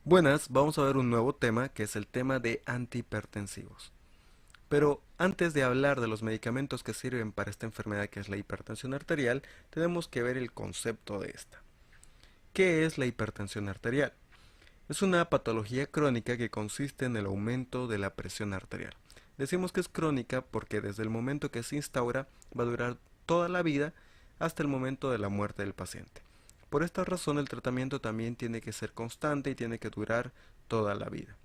Buenas, vamos a ver un nuevo tema que es el tema de antihipertensivos. Pero antes de hablar de los medicamentos que sirven para esta enfermedad que es la hipertensión arterial, tenemos que ver el concepto de esta. ¿Qué es la hipertensión arterial? Es una patología crónica que consiste en el aumento de la presión arterial. Decimos que es crónica porque desde el momento que se instaura va a durar toda la vida hasta el momento de la muerte del paciente. Por esta razón el tratamiento también tiene que ser constante y tiene que durar toda la vida.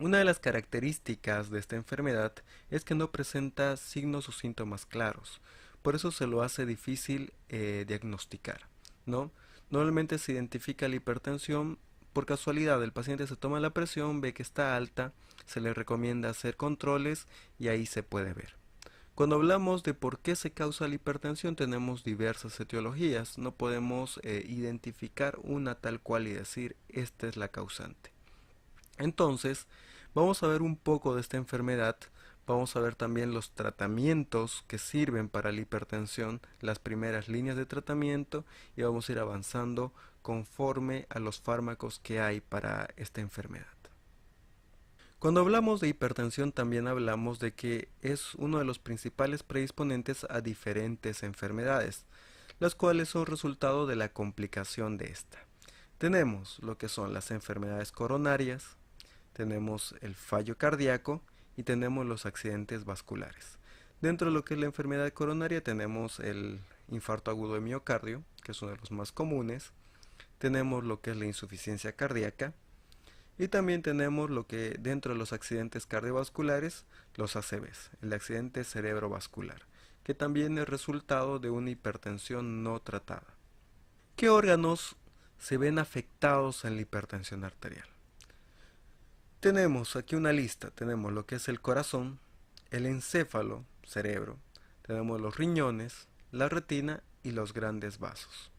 Una de las características de esta enfermedad es que no presenta signos o síntomas claros, por eso se lo hace difícil diagnosticar, ¿no? Normalmente se identifica la hipertensión por casualidad, el paciente se toma la presión, ve que está alta, se le recomienda hacer controles y ahí se puede ver. Cuando hablamos de por qué se causa la hipertensión, tenemos diversas etiologías, no podemos identificar una tal cual y decir esta es la causante. Entonces, vamos a ver un poco de esta enfermedad, vamos a ver también los tratamientos que sirven para la hipertensión, las primeras líneas de tratamiento y vamos a ir avanzando conforme a los fármacos que hay para esta enfermedad. Cuando hablamos de hipertensión también hablamos de que es uno de los principales predisponentes a diferentes enfermedades, las cuales son resultado de la complicación de esta. Tenemos lo que son las enfermedades coronarias, tenemos el fallo cardíaco y tenemos los accidentes vasculares. Dentro de lo que es la enfermedad coronaria tenemos el infarto agudo de miocardio, que es uno de los más comunes, tenemos lo que es la insuficiencia cardíaca y también tenemos lo que dentro de los accidentes cardiovasculares, los ACVs, el accidente cerebrovascular, que también es resultado de una hipertensión no tratada. ¿Qué órganos se ven afectados en la hipertensión arterial? Tenemos aquí una lista, tenemos lo que es el corazón, el encéfalo, cerebro, tenemos los riñones, la retina y los grandes vasos.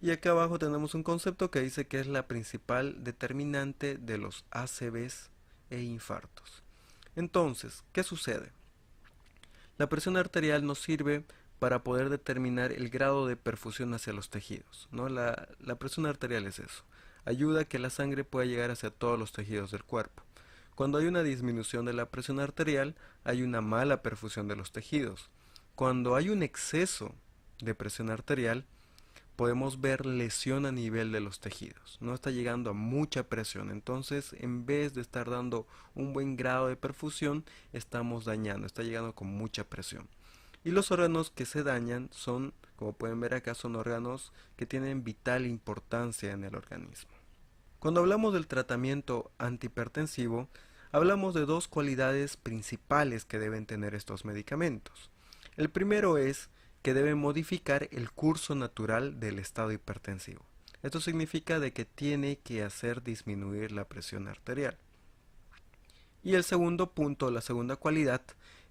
Y acá abajo tenemos un concepto que dice que es la principal determinante de los ACVs e infartos. Entonces, ¿qué sucede? La presión arterial nos sirve para poder determinar el grado de perfusión hacia los tejidos, ¿no? La presión arterial es eso. Ayuda a que la sangre pueda llegar hacia todos los tejidos del cuerpo. Cuando hay una disminución de la presión arterial, hay una mala perfusión de los tejidos. Cuando hay un exceso de presión arterial, podemos ver lesión a nivel de los tejidos. No está llegando a mucha presión. Entonces, en vez de estar dando un buen grado de perfusión, estamos dañando. Está llegando con mucha presión. Y los órganos que se dañan son, como pueden ver acá, son órganos que tienen vital importancia en el organismo. Cuando hablamos del tratamiento antihipertensivo, hablamos de dos cualidades principales que deben tener estos medicamentos. El primero es que deben modificar el curso natural del estado hipertensivo. Esto significa de que tiene que hacer disminuir la presión arterial. Y el segundo punto, la segunda cualidad,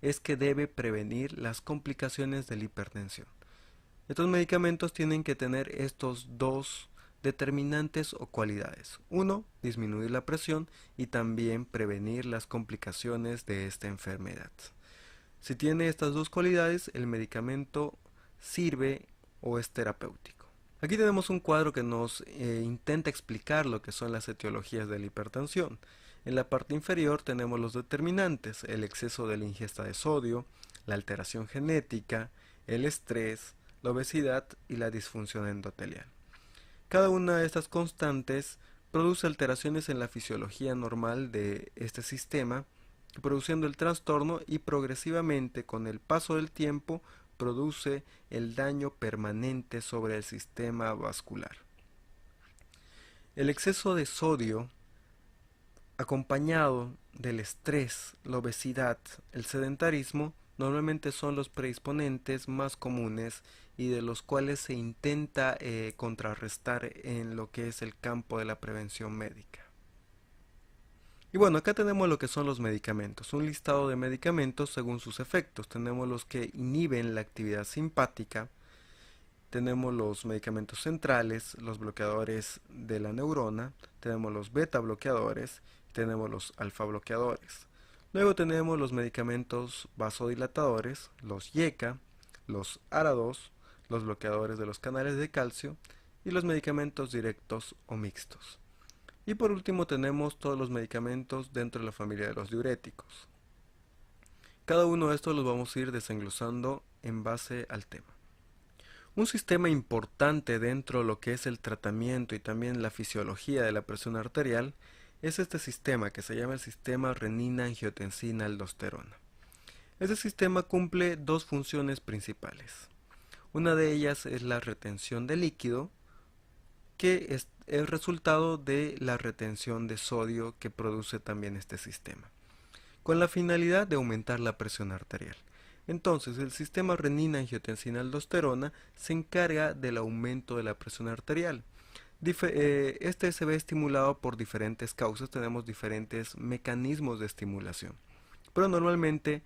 es que debe prevenir las complicaciones de la hipertensión. Estos medicamentos tienen que tener estos dos determinantes o cualidades. Uno, disminuir la presión y también prevenir las complicaciones de esta enfermedad. Si tiene estas dos cualidades, el medicamento sirve o es terapéutico. Aquí tenemos un cuadro que nos intenta explicar lo que son las etiologías de la hipertensión. En la parte inferior tenemos los determinantes, el exceso de la ingesta de sodio, la alteración genética, el estrés, la obesidad y la disfunción endotelial. Cada una de estas constantes produce alteraciones en la fisiología normal de este sistema, produciendo el trastorno y progresivamente con el paso del tiempo produce el daño permanente sobre el sistema vascular. El exceso de sodio acompañado del estrés, la obesidad, el sedentarismo, normalmente son los predisponentes más comunes y de los cuales se intenta contrarrestar en lo que es el campo de la prevención médica. Y bueno, acá tenemos lo que son los medicamentos, un listado de medicamentos según sus efectos. Tenemos los que inhiben la actividad simpática, tenemos los medicamentos centrales, los bloqueadores de la neurona, tenemos los beta bloqueadores, tenemos los alfa bloqueadores. Luego tenemos los medicamentos vasodilatadores, los YECA, los ARA2, los bloqueadores de los canales de calcio y los medicamentos directos o mixtos. Y por último tenemos todos los medicamentos dentro de la familia de los diuréticos. Cada uno de estos los vamos a ir desenglosando en base al tema. Un sistema importante dentro de lo que es el tratamiento y también la fisiología de la presión arterial es este sistema que se llama el sistema renina-angiotensina-aldosterona. Este sistema cumple dos funciones principales. Una de ellas es la retención de líquido, que es el resultado de la retención de sodio que produce también este sistema, con la finalidad de aumentar la presión arterial. Entonces, el sistema renina-angiotensina-aldosterona se encarga del aumento de la presión arterial. Este se ve estimulado por diferentes causas, tenemos diferentes mecanismos de estimulación, pero normalmente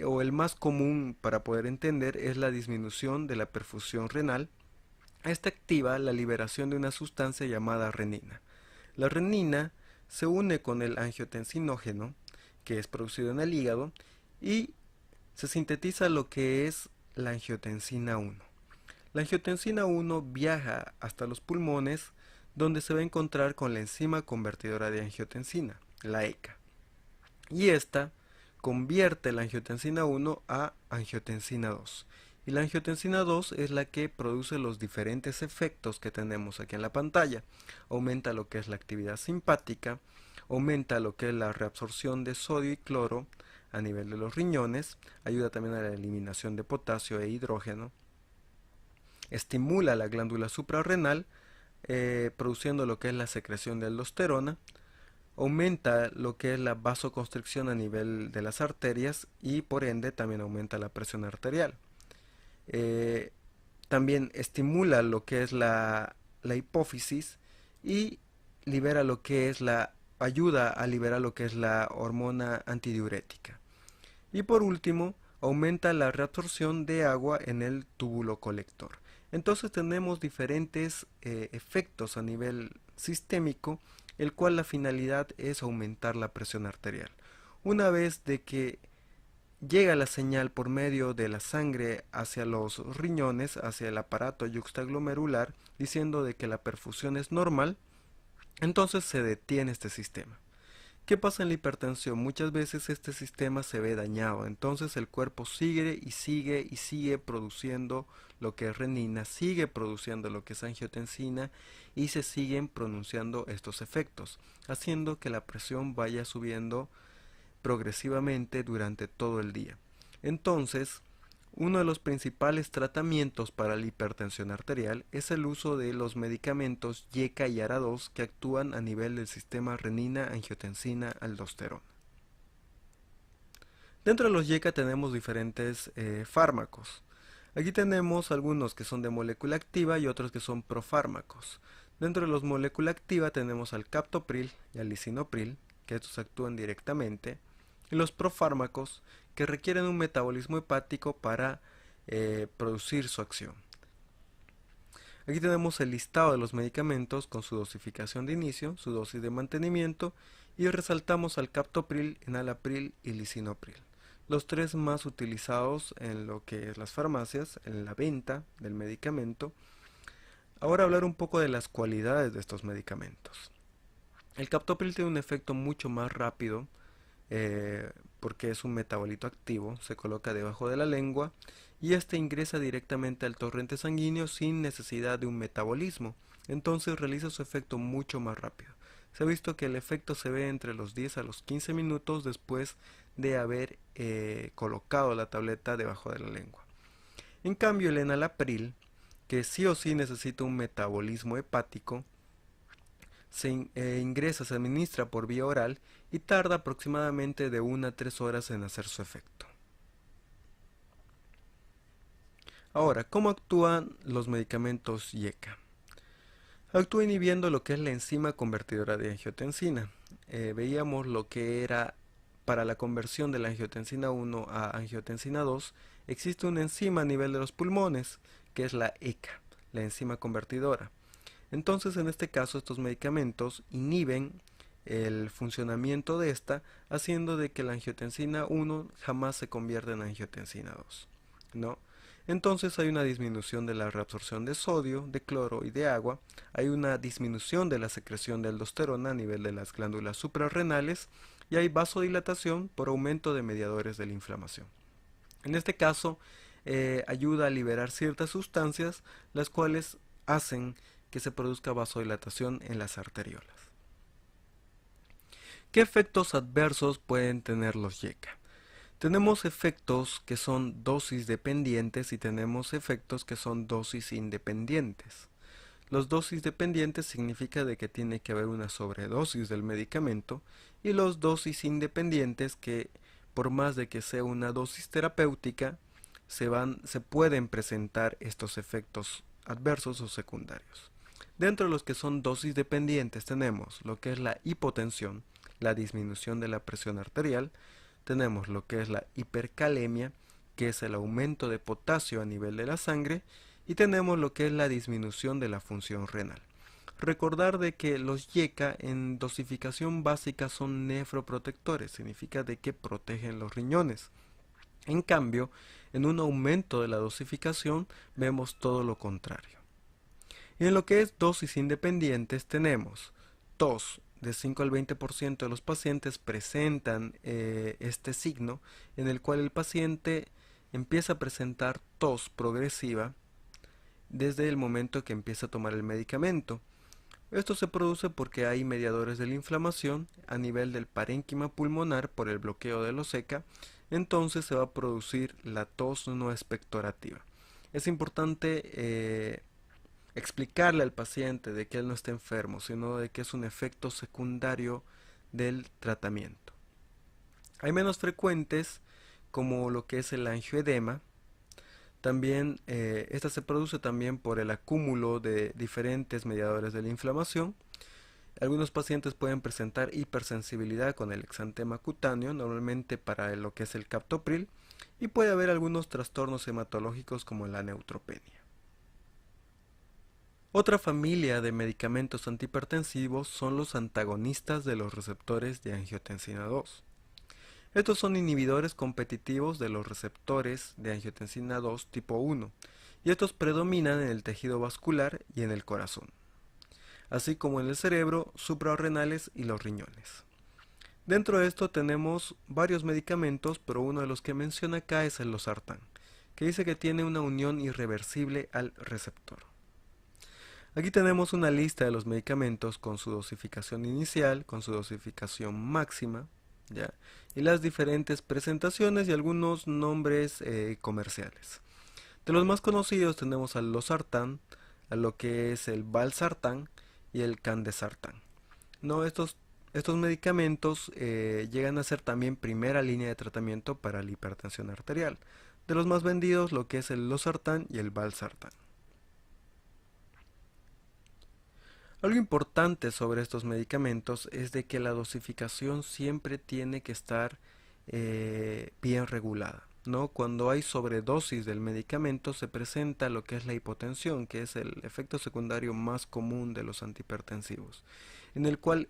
o el más común para poder entender es la disminución de la perfusión renal. Esta activa la liberación de una sustancia llamada renina. La renina se une con el angiotensinógeno, que es producido en el hígado, y se sintetiza lo que es la angiotensina 1. La angiotensina 1 viaja hasta los pulmones, donde se va a encontrar con la enzima convertidora de angiotensina, la ECA. Y esta convierte la angiotensina 1 a angiotensina 2. Y la angiotensina 2 es la que produce los diferentes efectos que tenemos aquí en la pantalla. Aumenta lo que es la actividad simpática, aumenta lo que es la reabsorción de sodio y cloro a nivel de los riñones, ayuda también a la eliminación de potasio e hidrógeno, estimula la glándula suprarrenal, produciendo lo que es la secreción de aldosterona, aumenta lo que es la vasoconstricción a nivel de las arterias y por ende también aumenta la presión arterial. También estimula lo que es la hipófisis y libera lo que es ayuda a liberar lo que es la hormona antidiurética. Y por último, aumenta la reabsorción de agua en el túbulo colector. Entonces tenemos diferentes efectos a nivel sistémico, el cual la finalidad es aumentar la presión arterial. Una vez de que llega la señal por medio de la sangre hacia los riñones, hacia el aparato yuxtaglomerular, diciendo de que la perfusión es normal, entonces se detiene este sistema. ¿Qué pasa en la hipertensión? Muchas veces este sistema se ve dañado, entonces el cuerpo sigue y sigue y sigue produciendo lo que es renina, sigue produciendo lo que es angiotensina y se siguen pronunciando estos efectos, haciendo que la presión vaya subiendo progresivamente durante todo el día. Entonces, uno de los principales tratamientos para la hipertensión arterial es el uso de los medicamentos YECA y ARA2 que actúan a nivel del sistema renina-angiotensina-aldosterona. Dentro de los YECA tenemos diferentes fármacos. Aquí tenemos algunos que son de molécula activa y otros que son profármacos. Dentro de los molécula activa tenemos al captopril y al lisinopril, que estos actúan directamente, y los profármacos que requieren un metabolismo hepático para producir su acción. Aquí tenemos el listado de los medicamentos con su dosificación de inicio, su dosis de mantenimiento y resaltamos al captopril, enalapril y lisinopril, los tres más utilizados en lo que es las farmacias, en la venta del medicamento. Ahora hablar un poco de las cualidades de estos medicamentos. El captopril tiene un efecto mucho más rápido porque es un metabolito activo, se coloca debajo de la lengua y este ingresa directamente al torrente sanguíneo sin necesidad de un metabolismo, entonces realiza su efecto mucho más rápido. Se ha visto que el efecto se ve entre los 10 a los 15 minutos después de haber colocado la tableta debajo de la lengua. En cambio, el enalapril, que sí o sí necesita un metabolismo hepático, se ingresa, se administra por vía oral y tarda aproximadamente de 1 a 3 horas en hacer su efecto. Ahora, ¿cómo actúan los medicamentos YECA? Actúa inhibiendo lo que es la enzima convertidora de angiotensina. Veíamos lo que era para la conversión de la angiotensina 1 a angiotensina 2, existe una enzima a nivel de los pulmones, que es la ECA, la enzima convertidora. Entonces, en este caso, estos medicamentos inhiben el funcionamiento de esta, haciendo de que la angiotensina 1 jamás se convierta en angiotensina 2, ¿no? entonces hay una disminución de la reabsorción de sodio, de cloro y de agua, hay una disminución de la secreción de aldosterona a nivel de las glándulas suprarrenales y hay vasodilatación por aumento de mediadores de la inflamación. En este caso, ayuda a liberar ciertas sustancias, las cuales hacen que se produzca vasodilatación en las arteriolas. ¿Qué efectos adversos pueden tener los YECA? Tenemos efectos que son dosis dependientes y tenemos efectos que son dosis independientes. Los dosis dependientes significa de que tiene que haber una sobredosis del medicamento y los dosis independientes que por más de que sea una dosis terapéutica se pueden presentar estos efectos adversos o secundarios. Dentro de los que son dosis dependientes tenemos lo que es la hipotensión, la disminución de la presión arterial, tenemos lo que es la hipercalemia, que es el aumento de potasio a nivel de la sangre, y tenemos lo que es la disminución de la función renal. Recordar de que los YECA en dosificación básica son nefroprotectores, significa de que protegen los riñones. En cambio, en un aumento de la dosificación vemos todo lo contrario. Y en lo que es dosis independientes tenemos tos. De 5 al 20% de los pacientes presentan este signo en el cual el paciente empieza a presentar tos progresiva desde el momento que empieza a tomar el medicamento. Esto se produce porque hay mediadores de la inflamación a nivel del parénquima pulmonar por el bloqueo de los SECA, entonces se va a producir la tos no expectorativa. Es importante explicarle al paciente de que él no está enfermo, sino de que es un efecto secundario del tratamiento. Hay menos frecuentes como lo que es el angioedema. También esta se produce también por el acúmulo de diferentes mediadores de la inflamación. Algunos pacientes pueden presentar hipersensibilidad con el exantema cutáneo, normalmente para lo que es el captopril, y puede haber algunos trastornos hematológicos como la neutropenia. Otra familia de medicamentos antihipertensivos son los antagonistas de los receptores de angiotensina 2. Estos son inhibidores competitivos de los receptores de angiotensina 2 tipo 1 y estos predominan en el tejido vascular y en el corazón, así como en el cerebro, suprarrenales y los riñones. Dentro de esto tenemos varios medicamentos, pero uno de los que menciona acá es el losartán, que dice que tiene una unión irreversible al receptor. Aquí tenemos una lista de los medicamentos con su dosificación inicial, con su dosificación máxima, ¿ya? Y las diferentes presentaciones y algunos nombres comerciales. De los más conocidos tenemos al losartán, a lo que es el valsartán y el candesartán. No, estos medicamentos llegan a ser también primera línea de tratamiento para la hipertensión arterial. De los más vendidos lo que es el losartán y el valsartán. Algo importante sobre estos medicamentos es de que la dosificación siempre tiene que estar bien regulada, ¿no? Cuando hay sobredosis del medicamento se presenta lo que es la hipotensión, que es el efecto secundario más común de los antihipertensivos, en el cual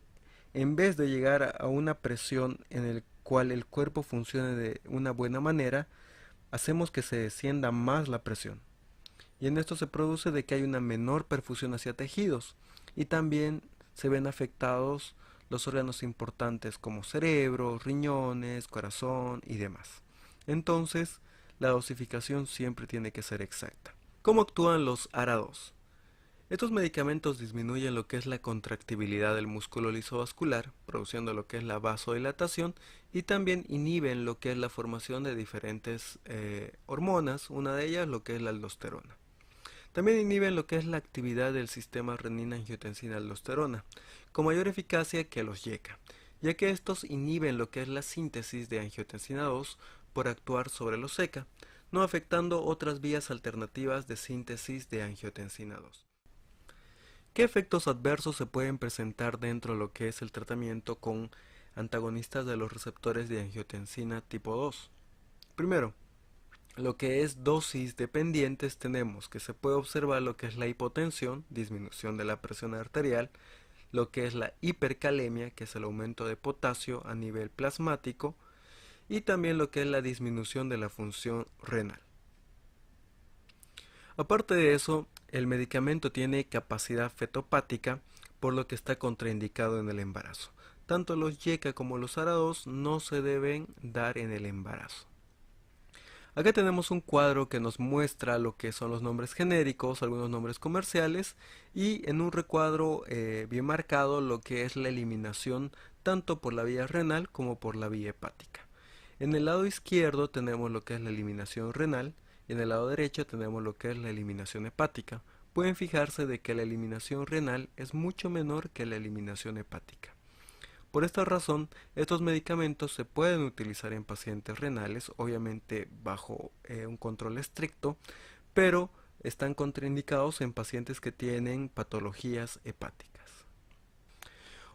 en vez de llegar a una presión en el cual el cuerpo funcione de una buena manera, hacemos que se descienda más la presión. Y en esto se produce de que hay una menor perfusión hacia tejidos y también se ven afectados los órganos importantes como cerebro, riñones, corazón y demás. Entonces, la dosificación siempre tiene que ser exacta. ¿Cómo actúan los ARA2? Estos medicamentos disminuyen lo que es la contractibilidad del músculo lisovascular, produciendo lo que es la vasodilatación, y también inhiben lo que es la formación de diferentes hormonas, una de ellas lo que es la aldosterona. También inhiben lo que es la actividad del sistema renina-angiotensina-aldosterona, con mayor eficacia que los YECA, ya que estos inhiben lo que es la síntesis de angiotensina 2 por actuar sobre los SECA, no afectando otras vías alternativas de síntesis de angiotensina 2. ¿Qué efectos adversos se pueden presentar dentro de lo que es el tratamiento con antagonistas de los receptores de angiotensina tipo 2? Primero, lo que es dosis dependientes tenemos que se puede observar lo que es la hipotensión, disminución de la presión arterial, lo que es la hipercalemia, que es el aumento de potasio a nivel plasmático, y también lo que es la disminución de la función renal. Aparte de eso, el medicamento tiene capacidad fetopática, por lo que está contraindicado en el embarazo. Tanto los YECA como los ARA2 no se deben dar en el embarazo. Acá tenemos un cuadro que nos muestra lo que son los nombres genéricos, algunos nombres comerciales y en un recuadro bien marcado lo que es la eliminación tanto por la vía renal como por la vía hepática. En el lado izquierdo tenemos lo que es la eliminación renal y en el lado derecho tenemos lo que es la eliminación hepática. Pueden fijarse de que la eliminación renal es mucho menor que la eliminación hepática. Por esta razón, estos medicamentos se pueden utilizar en pacientes renales, obviamente bajo un control estricto, pero están contraindicados en pacientes que tienen patologías hepáticas.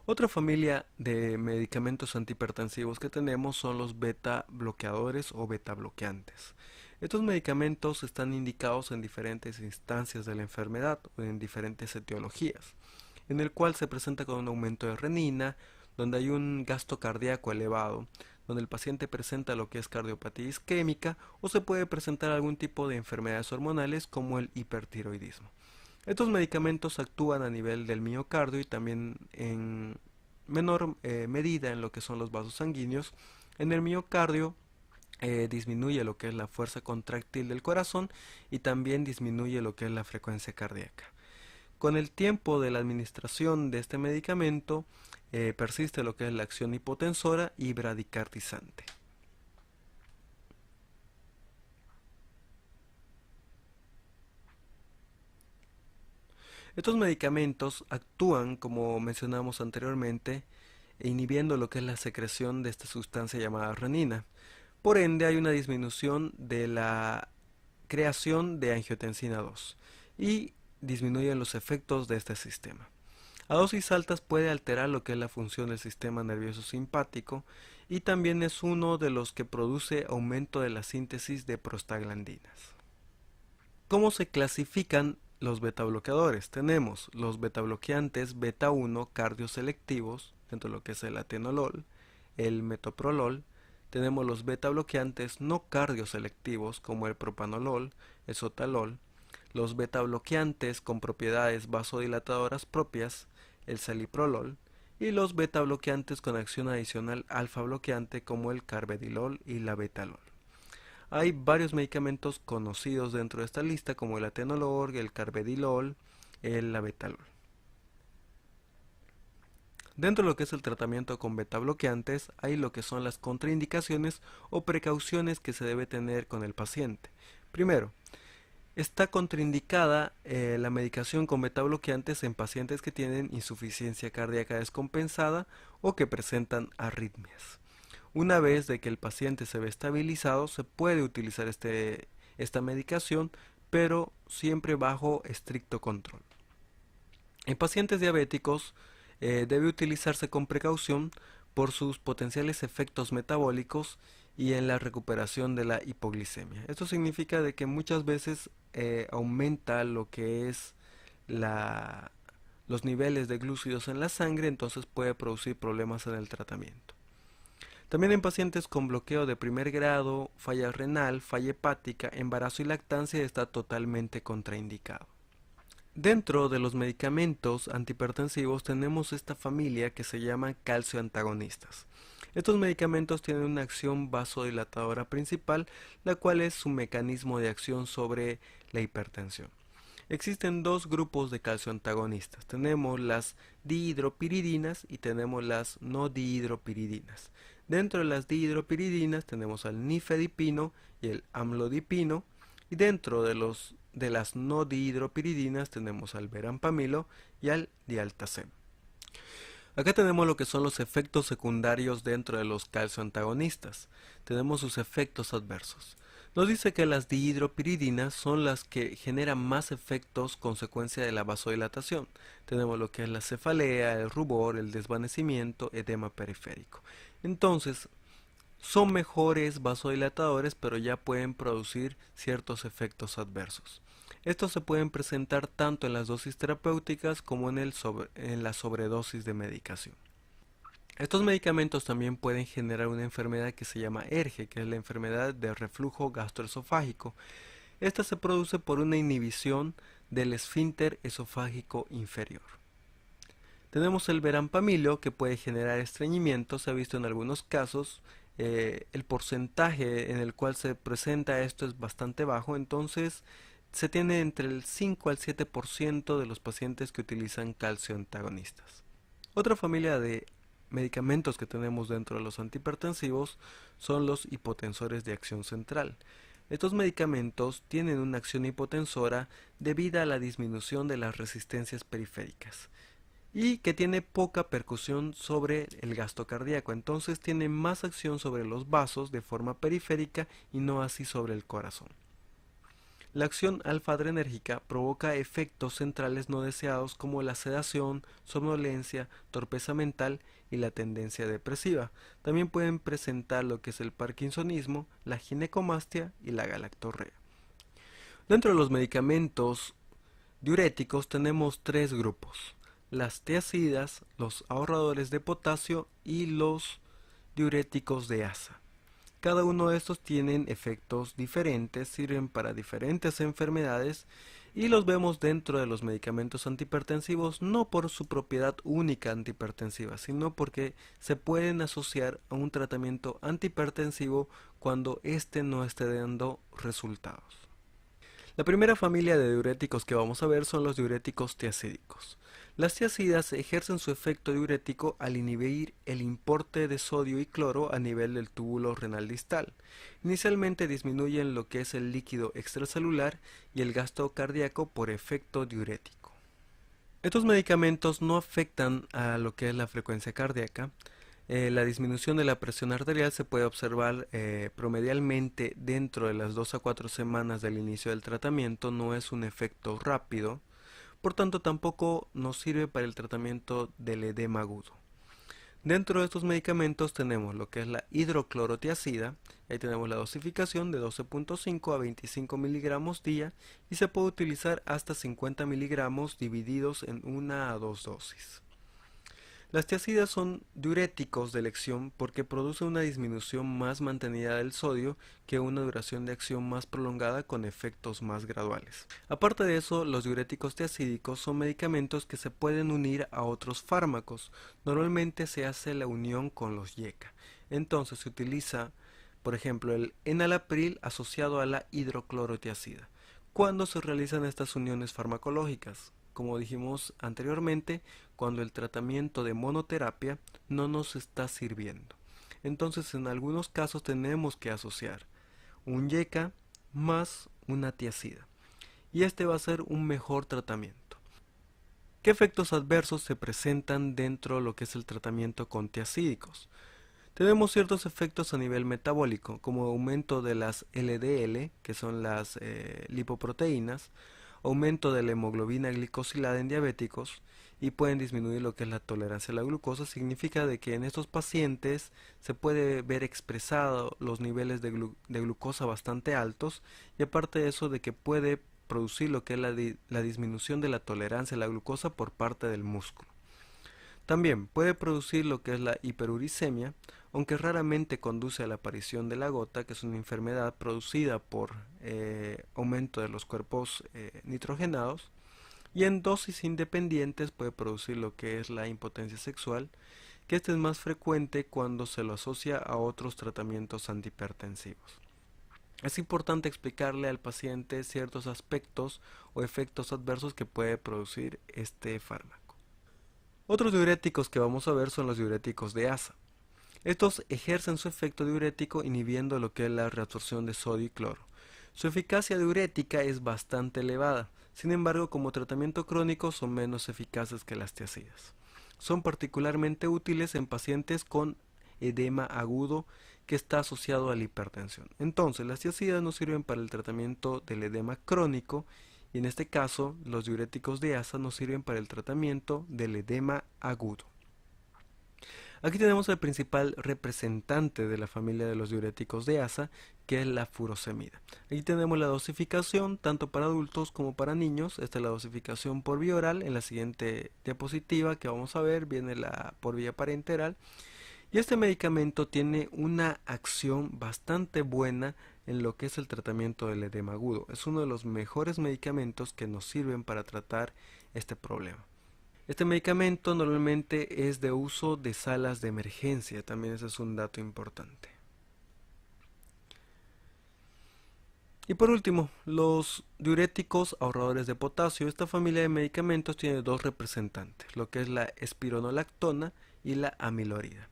Otra familia de medicamentos antihipertensivos que tenemos son los beta bloqueadores o beta bloqueantes. Estos medicamentos están indicados en diferentes instancias de la enfermedad o en diferentes etiologías, en el cual se presenta con un aumento de renina, donde hay un gasto cardíaco elevado, donde el paciente presenta lo que es cardiopatía isquémica o se puede presentar algún tipo de enfermedades hormonales como el hipertiroidismo. Estos medicamentos actúan a nivel del miocardio y también en menor medida en lo que son los vasos sanguíneos. En el miocardio disminuye lo que es la fuerza contráctil del corazón y también disminuye lo que es la frecuencia cardíaca. Con el tiempo de la administración de este medicamento persiste lo que es la acción hipotensora y bradicardizante. Estos medicamentos actúan, como mencionamos anteriormente, inhibiendo lo que es la secreción de esta sustancia llamada renina. Por ende, hay una disminución de la creación de angiotensina 2 y disminuyen los efectos de este sistema. A dosis altas puede alterar lo que es la función del sistema nervioso simpático y también es uno de los que produce aumento de la síntesis de prostaglandinas. ¿Cómo se clasifican los betabloqueadores? Tenemos los betabloqueantes beta 1 cardioselectivos, dentro de lo que es el atenolol, el metoprolol. Tenemos los betabloqueantes no cardioselectivos como el propanolol, el sotalol, los betabloqueantes con propiedades vasodilatadoras propias, el celiprolol, y los betabloqueantes con acción adicional alfa bloqueante como el carvedilol y la betalol. Hay varios medicamentos conocidos dentro de esta lista como el atenolol, el carvedilol, el labetalol. Dentro de lo que es el tratamiento con beta bloqueantes hay lo que son las contraindicaciones o precauciones que se debe tener con el paciente. Primero, está contraindicada la medicación con beta bloqueantes en pacientes que tienen insuficiencia cardíaca descompensada o que presentan arritmias. Una vez de que el paciente se ve estabilizado, se puede utilizar esta medicación, pero siempre bajo estricto control. En pacientes diabéticos debe utilizarse con precaución por sus potenciales efectos metabólicos y en la recuperación de la hipoglicemia. Esto significa de que muchas veces aumenta lo que es los niveles de glúcidos en la sangre, entonces puede producir problemas en el tratamiento. También en pacientes con bloqueo de primer grado, falla renal, falla hepática, embarazo y lactancia está totalmente contraindicado. Dentro de los medicamentos antihipertensivos tenemos esta familia que se llama calcioantagonistas. Estos medicamentos tienen una acción vasodilatadora principal, la cual es su mecanismo de acción sobre la hipertensión. Existen dos grupos de calcioantagonistas. Tenemos las dihidropiridinas y tenemos las no dihidropiridinas. Dentro de las dihidropiridinas tenemos al nifedipino y el amlodipino. Y dentro de las no dihidropiridinas tenemos al verampamilo y al dialtazem. Acá tenemos lo que son los efectos secundarios dentro de los calcioantagonistas. Tenemos sus efectos adversos. Nos dice que las dihidropiridinas son las que generan más efectos consecuencia de la vasodilatación. Tenemos lo que es la cefalea, el rubor, el desvanecimiento, edema periférico. Entonces, son mejores vasodilatadores, pero ya pueden producir ciertos efectos adversos. Estos se pueden presentar tanto en las dosis terapéuticas como en la sobredosis de medicación. Estos medicamentos también pueden generar una enfermedad que se llama ERGE, que es la enfermedad de reflujo gastroesofágico. Esta se produce por una inhibición del esfínter esofágico inferior. Tenemos el verampamilo, que puede generar estreñimiento. Se ha visto en algunos casos. El porcentaje en el cual se presenta esto es bastante bajo, entonces se tiene entre el 5 al 7% de los pacientes que utilizan calcio antagonistas. Otra familia de medicamentos que tenemos dentro de los antihipertensivos son los hipotensores de acción central. Estos medicamentos tienen una acción hipotensora debido a la disminución de las resistencias periféricas y que tiene poca percusión sobre el gasto cardíaco, entonces tiene más acción sobre los vasos de forma periférica y no así sobre el corazón. La acción alfa-adrenérgica provoca efectos centrales no deseados como la sedación, somnolencia, torpeza mental y la tendencia depresiva. También pueden presentar lo que es el parkinsonismo, la ginecomastia y la galactorrea. Dentro de los medicamentos diuréticos tenemos tres grupos: las tiazidas, los ahorradores de potasio y los diuréticos de asa. Cada uno de estos tienen efectos diferentes, sirven para diferentes enfermedades y los vemos dentro de los medicamentos antihipertensivos no por su propiedad única antihipertensiva, sino porque se pueden asociar a un tratamiento antihipertensivo cuando éste no esté dando resultados. La primera familia de diuréticos que vamos a ver son los diuréticos tiazídicos. Las tiazidas ejercen su efecto diurético al inhibir el importe de sodio y cloro a nivel del túbulo renal distal. Inicialmente disminuyen lo que es el líquido extracelular y el gasto cardíaco por efecto diurético. Estos medicamentos no afectan a lo que es la frecuencia cardíaca. La disminución de la presión arterial se puede observar promedialmente dentro de las 2 a 4 semanas del inicio del tratamiento. No es un efecto rápido. Por tanto, tampoco nos sirve para el tratamiento del edema agudo. Dentro de estos medicamentos tenemos lo que es la hidroclorotiazida. Ahí tenemos la dosificación de 12.5 a 25 miligramos día y se puede utilizar hasta 50 miligramos divididos en 1 a 2 dosis. Las tiazidas son diuréticos de elección porque producen una disminución más mantenida del sodio que una duración de acción más prolongada con efectos más graduales. Aparte de eso, los diuréticos tiazídicos son medicamentos que se pueden unir a otros fármacos. Normalmente se hace la unión con los YECA. Entonces se utiliza, por ejemplo, el enalapril asociado a la hidroclorotiazida. ¿Cuándo se realizan estas uniones farmacológicas? Como dijimos anteriormente, cuando el tratamiento de monoterapia no nos está sirviendo. Entonces, en algunos casos tenemos que asociar un YECA más una tiazida. Y este va a ser un mejor tratamiento. ¿Qué efectos adversos se presentan dentro de lo que es el tratamiento con tiazídicos? Tenemos ciertos efectos a nivel metabólico, como aumento de las LDL, que son las lipoproteínas, aumento de la hemoglobina glicosilada en diabéticos y pueden disminuir lo que es la tolerancia a la glucosa. Significa de que en estos pacientes se puede ver expresado los niveles de glucosa bastante altos y aparte de eso de que puede producir lo que es la disminución de la tolerancia a la glucosa por parte del músculo. También puede producir lo que es la hiperuricemia, aunque raramente conduce a la aparición de la gota, que es una enfermedad producida por aumento de los cuerpos nitrogenados, y en dosis independientes puede producir lo que es la impotencia sexual, que este es más frecuente cuando se lo asocia a otros tratamientos antihipertensivos. Es importante explicarle al paciente ciertos aspectos o efectos adversos que puede producir este fármaco. Otros diuréticos que vamos a ver son los diuréticos de asa. Estos ejercen su efecto diurético inhibiendo lo que es la reabsorción de sodio y cloro. Su eficacia diurética es bastante elevada, sin embargo, como tratamiento crónico son menos eficaces que las tiazidas. Son particularmente útiles en pacientes con edema agudo que está asociado a la hipertensión. Entonces, las tiazidas no sirven para el tratamiento del edema crónico y en este caso los diuréticos de asa nos sirven para el tratamiento del edema agudo. Aquí tenemos el principal representante de la familia de los diuréticos de asa, que es la furosemida. Aquí tenemos la dosificación tanto para adultos como para niños. Esta es la dosificación por vía oral. En la siguiente diapositiva que vamos a ver viene la por vía parenteral. Y este medicamento tiene una acción bastante buena en lo que es el tratamiento del edema agudo. Es uno de los mejores medicamentos que nos sirven para tratar este problema. Este medicamento normalmente es de uso de salas de emergencia, también ese es un dato importante. Y por último, los diuréticos ahorradores de potasio. Esta familia de medicamentos tiene dos representantes, lo que es la espironolactona y la amilorida.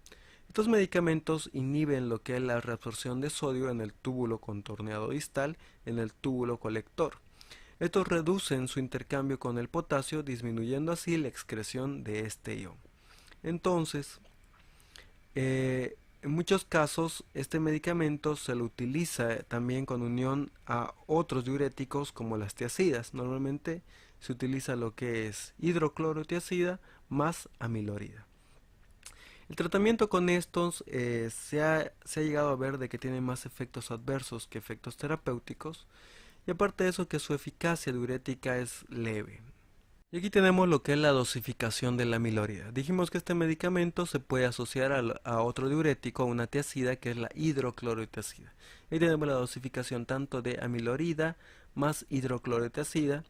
Estos medicamentos inhiben lo que es la reabsorción de sodio en el túbulo contorneado distal, en el túbulo colector. Estos reducen su intercambio con el potasio, disminuyendo así la excreción de este ion. Entonces, en muchos casos, este medicamento se lo utiliza también con unión a otros diuréticos como las tiazidas. Normalmente se utiliza lo que es hidroclorotiazida más amilorida. El tratamiento con estos se ha llegado a ver de que tienen más efectos adversos que efectos terapéuticos, y aparte de eso que su eficacia diurética es leve. Y aquí tenemos lo que es la dosificación de la amilorida. Dijimos que este medicamento se puede asociar a otro diurético, a una tiazida, que es la hidroclorotiazida. Ahí tenemos la dosificación tanto de amilorida más hidroclorotiazida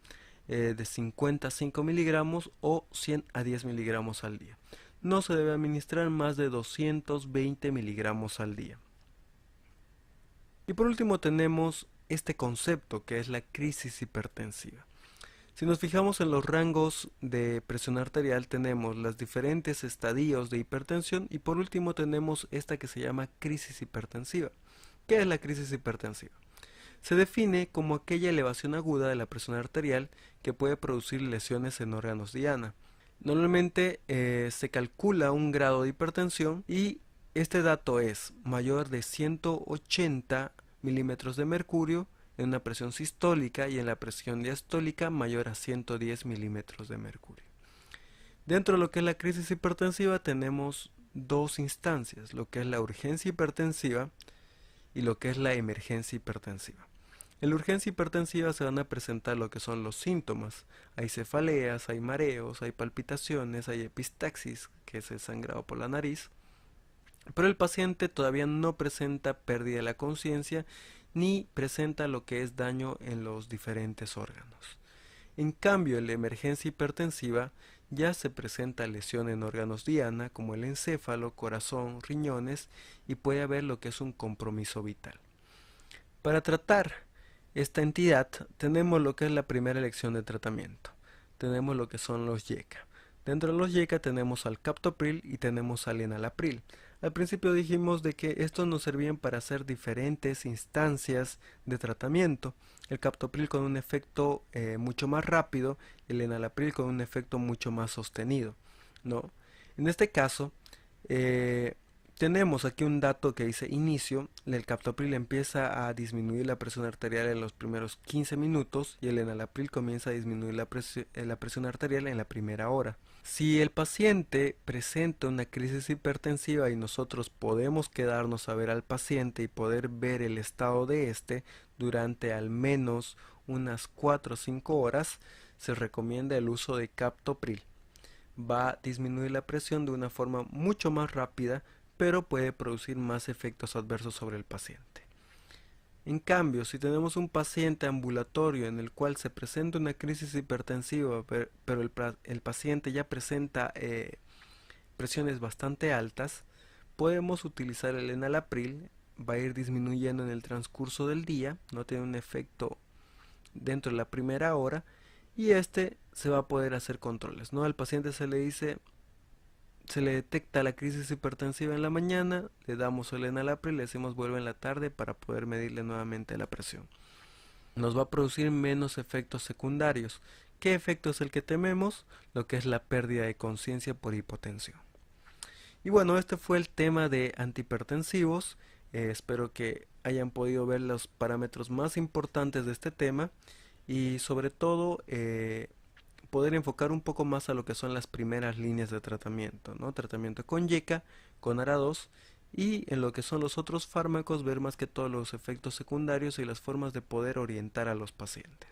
de 50 a 5 miligramos o 100 a 10 miligramos al día. No se debe administrar más de 220 miligramos al día. Y por último tenemos este concepto que es la crisis hipertensiva. Si nos fijamos en los rangos de presión arterial, tenemos los diferentes estadios de hipertensión y por último tenemos esta que se llama crisis hipertensiva. ¿Qué es la crisis hipertensiva? Se define como aquella elevación aguda de la presión arterial que puede producir lesiones en órganos diana. Normalmente se calcula un grado de hipertensión y este dato es mayor de 180 milímetros de mercurio en una presión sistólica y en la presión diastólica mayor a 110 milímetros de mercurio. Dentro de lo que es la crisis hipertensiva tenemos dos instancias, lo que es la urgencia hipertensiva y lo que es la emergencia hipertensiva. En la urgencia hipertensiva se van a presentar lo que son los síntomas. Hay cefaleas, hay mareos, hay palpitaciones, hay epistaxis, que es el sangrado por la nariz. Pero el paciente todavía no presenta pérdida de la conciencia ni presenta lo que es daño en los diferentes órganos. En cambio, en la emergencia hipertensiva ya se presenta lesión en órganos diana como el encéfalo, corazón, riñones y puede haber lo que es un compromiso vital. Para tratar esta entidad tenemos lo que es la primera elección de tratamiento. Tenemos lo que son los YECA. Dentro de los YECA tenemos al captopril y tenemos al enalapril. Al principio dijimos de que estos nos servían para hacer diferentes instancias de tratamiento. El captopril con un efecto mucho más rápido, el enalapril con un efecto mucho más sostenido, ¿no? En este caso, tenemos aquí un dato que dice inicio, el captopril empieza a disminuir la presión arterial en los primeros 15 minutos y el enalapril comienza a disminuir la presión arterial en la primera hora. Si el paciente presenta una crisis hipertensiva y nosotros podemos quedarnos a ver al paciente y poder ver el estado de este durante al menos unas 4 o 5 horas, se recomienda el uso de captopril. Va a disminuir la presión de una forma mucho más rápida, pero puede producir más efectos adversos sobre el paciente. En cambio, si tenemos un paciente ambulatorio en el cual se presenta una crisis hipertensiva, pero el paciente ya presenta presiones bastante altas, podemos utilizar el enalapril, va a ir disminuyendo en el transcurso del día, no tiene un efecto dentro de la primera hora, y este se va a poder hacer controles, ¿no? Al paciente se le detecta la crisis hipertensiva en la mañana, le damos el enalapril, le decimos vuelve en la tarde para poder medirle nuevamente la presión. Nos va a producir menos efectos secundarios. ¿Qué efecto es el que tememos? Lo que es la pérdida de conciencia por hipotensión. Y bueno, este fue el tema de antihipertensivos. Espero que hayan podido ver los parámetros más importantes de este tema y sobre todo poder enfocar un poco más a lo que son las primeras líneas de tratamiento, ¿no? Tratamiento con YECA, con ARA2 y en lo que son los otros fármacos ver más que todos los efectos secundarios y las formas de poder orientar a los pacientes.